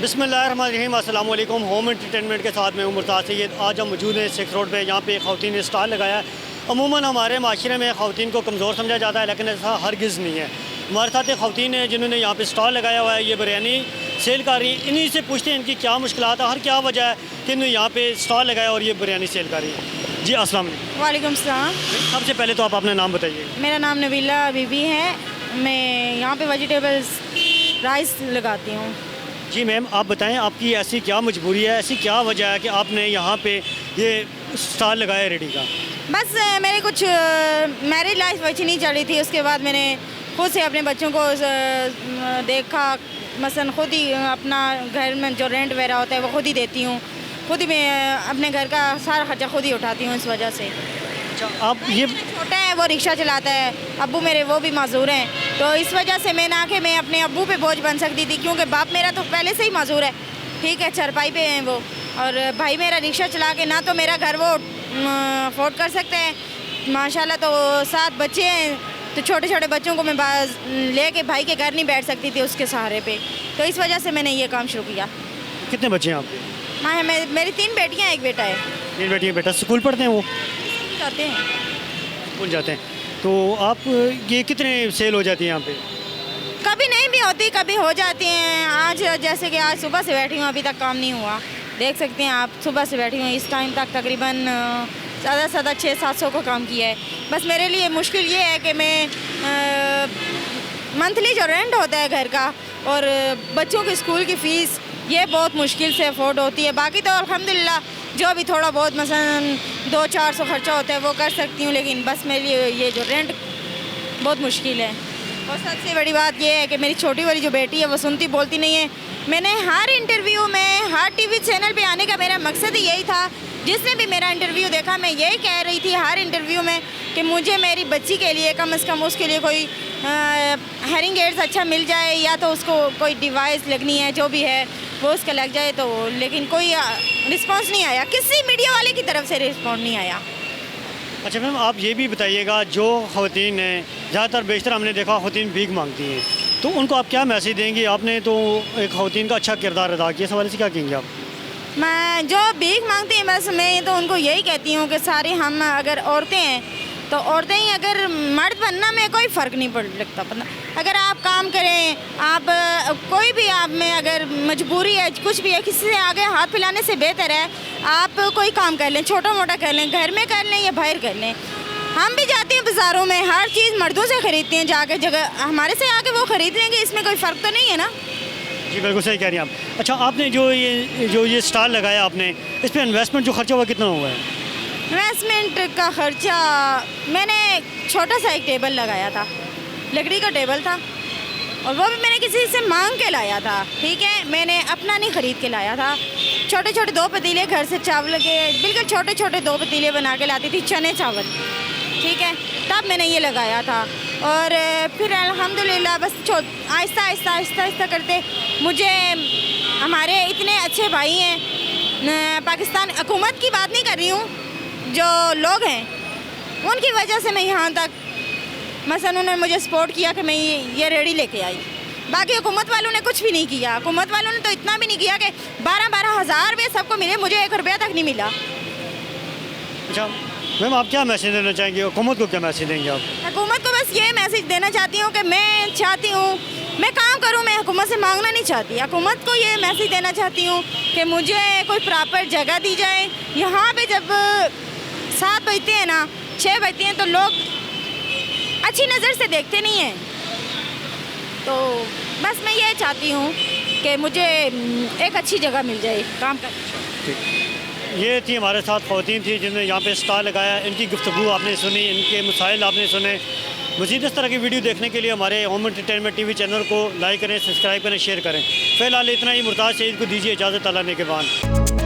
बिस्मिल्लाहिर्रहमानिर्रहीम, अस्सलाम वालेकुम। होम एंटरटेनमेंट के साथ में मुर्ताज़ सैयद। आज हम मौजूद हैं 6 रोड पे। यहाँ पे ख़वातीन ने स्टॉल लगाया है। अमूमन हमारे माशरे में ख़वातीन को कमज़ोर समझा जाता है, लेकिन ऐसा हरगिज़ नहीं है। हमारे साथ एक ख़वातीन है जिन्होंने यहाँ पे स्टॉल लगाया हुआ है। ये बिरयानी सेल कर रही है। इन्हीं से पूछते हैं इनकी क्या मुश्किलात है, हर क्या वजह है कि इन्होंने यहाँ पे स्टॉल लगाया और ये बिरयानी सेल कर रही है। जी अस्सलाम वालेकुम। वालेकुम सलाम। सबसे पहले तो आप अपना नाम बताइए। मेरा नाम नबीला बीबी है। मैं यहाँ पे वेजिटेबल्स राइस लगाती हूँ। जी मैम, आप बताएं आपकी ऐसी क्या मजबूरी है, ऐसी क्या वजह है कि आपने यहाँ पे ये स्टॉल लगाया है रेडी का? बस मेरे कुछ मैरिज लाइफ अच्छी नहीं चल रही थी। उसके बाद मैंने खुद से अपने बच्चों को देखा। मसलन खुद ही अपना घर में जो रेंट वगैरह होता है वो खुद ही देती हूँ। खुद ही मैं अपने घर का सारा खर्चा खुद ही उठाती हूँ। इस वजह से आप ये छोटा है, वो रिक्शा चलाता है, अब्बू मेरे वो भी माजूर हैं, तो इस वजह से मैं ना कि मैं अपने अब्बू पे बोझ बन सकती थी, क्योंकि बाप मेरा तो पहले से ही माजूर है, ठीक है, चरपाई पे हैं वो, और भाई मेरा रिक्शा चला के ना तो मेरा घर वो अफोर्ड कर सकते हैं माशाल्लाह। तो 7 बच्चे हैं, तो छोटे छोटे बच्चों को मैं ले के भाई के घर नहीं बैठ सकती थी उसके सहारे पे, तो इस वजह से मैंने ये काम शुरू किया। कितने बच्चे हैं आपके? मेरी 3 बेटियाँ, 1 बेटा है। 3 बेटियाँ, बेटा स्कूल पढ़ते हैं? वो जाते हैं, स्कूल जाते हैं। तो आप ये कितने सेल हो जाती है यहाँ पे? कभी नहीं भी होती, कभी हो जाती हैं। आज जैसे कि आज सुबह से बैठी हूँ, अभी तक काम नहीं हुआ, देख सकते हैं आप। सुबह से बैठी हूँ, इस टाइम तक तकरीबन ज़्यादा से ज़्यादा 600-700 को काम किया है। बस मेरे लिए मुश्किल ये है कि मैं मंथली जो रेंट होता है घर का और बच्चों की स्कूल की फ़ीस, ये बहुत मुश्किल से अफोर्ड होती है। बाकी तो अल्हम्दुलिल्लाह जो भी थोड़ा बहुत मसलन 200-400 खर्चा होता है वो कर सकती हूँ, लेकिन बस मेरे लिए ये जो रेंट बहुत मुश्किल है। और सबसे बड़ी बात ये है कि मेरी छोटी वाली जो बेटी है वो सुनती बोलती नहीं है। मैंने हर इंटरव्यू में, हर टीवी चैनल पे आने का मेरा मकसद ही यही था। जिसने भी मेरा इंटरव्यू देखा, मैं यही कह रही थी हर इंटरव्यू में कि मुझे मेरी बच्ची के लिए कम से कम उसके लिए कोई हेयरिंग एड्स अच्छा मिल जाए, या तो उसको कोई डिवाइस लगनी है, जो भी है वो उसका लग जाए। तो लेकिन कोई रिस्पांस नहीं आया, किसी मीडिया वाले की तरफ से रिस्पांस नहीं आया। अच्छा मैम, आप ये भी बताइएगा, जो ख़वातीन हैं ज़्यादातर बेशतर हमने देखा ख़वातीन भीख मांगती हैं, तो उनको आप क्या मैसेज देंगे? आपने तो एक ख़वातीन का अच्छा किरदार अदा किया, इस हवाले से क्या कहेंगे आप? मैं जो भीख मांगती हैं, बस मैं तो उनको यही कहती हूँ कि सारी हम अगर औरतें हैं तो औरतें ही, अगर मर्द बनना में कोई फ़र्क नहीं पड़ लगता। अगर आप काम करें, आप कोई भी आप में अगर मजबूरी है, कुछ भी है, किसी से आगे हाथ फैलाने से बेहतर है आप कोई काम कर लें, छोटा मोटा कर लें, घर में कर लें या बाहर कर लें। हम भी जाते हैं बाज़ारों में, हर चीज़ मर्दों से ख़रीदते हैं जाके, जगह हमारे से आके वो ख़रीद लेंगे, इसमें कोई फ़र्क तो नहीं है ना। जी बिल्कुल सही कह रही हैं आप। अच्छा, आपने जो ये स्टॉल लगाया, आपने इस पर इन्वेस्टमेंट जो खर्चा हुआ कितना हुआ है? इन्वेस्टमेंट का ख़र्चा, मैंने छोटा सा एक टेबल लगाया था, लकड़ी का टेबल था, और वो भी मैंने किसी से मांग के लाया था, ठीक है, मैंने अपना नहीं ख़रीद के लाया था। छोटे छोटे 2 पतीले घर से चावल के, बिल्कुल छोटे छोटे 2 पतीले बना के लाती थी, चने चावल, ठीक है, तब मैंने ये लगाया था। और फिर अल्हम्दुलिल्लाह बस आहिस्ता आहिस्ता आहिस्ता आहिस्ता करते मुझे, हमारे इतने अच्छे भाई हैं, पाकिस्तान हुकूमत की बात नहीं कर रही हूँ, जो लोग हैं उनकी वजह से मैं यहाँ तक, मसलन उन्होंने मुझे सपोर्ट किया कि मैं ये रेडी लेके आई। बाकी हुकूमत वालों ने कुछ भी नहीं किया। हुकूमत वालों ने तो इतना भी नहीं किया कि 12-12 हज़ार रुपये सबको मिले, मुझे 1 रुपया तक नहीं मिला। अच्छा मैम, आप क्या मैसेज देना चाहेंगे? हुकूमत को क्या मैसेज देंगे आप? हुकूमत को बस ये मैसेज देना चाहती हूँ कि मैं चाहती हूँ मैं काम करूँ, मैं हुकूमत से मांगना नहीं चाहती। हुकूमत को ये मैसेज देना चाहती हूँ कि मुझे कोई प्रॉपर जगह दी जाए। यहाँ पे जब 7 बजते हैं ना, 6 बजते हैं, तो लोग अच्छी नज़र से देखते नहीं हैं। तो बस मैं ये चाहती हूँ कि मुझे एक अच्छी जगह मिल जाए काम कर। ये थी हमारे साथ ख़वातीन थी जिन्होंने यहाँ पे स्टॉल लगाया। इनकी गुफ्तगू आपने सुनी, इनके मसाइल आपने सुने। मज़ीद इस तरह की वीडियो देखने के लिए हमारे होम एंटरटेनमेंट टीवी चैनल को लाइक करें, सब्सक्राइब करें, शेयर करें। फ़िलहाल इतना ही। मुर्ताज़ सईद को दीजिए इजाज़त। अल्लाह ने के बाद।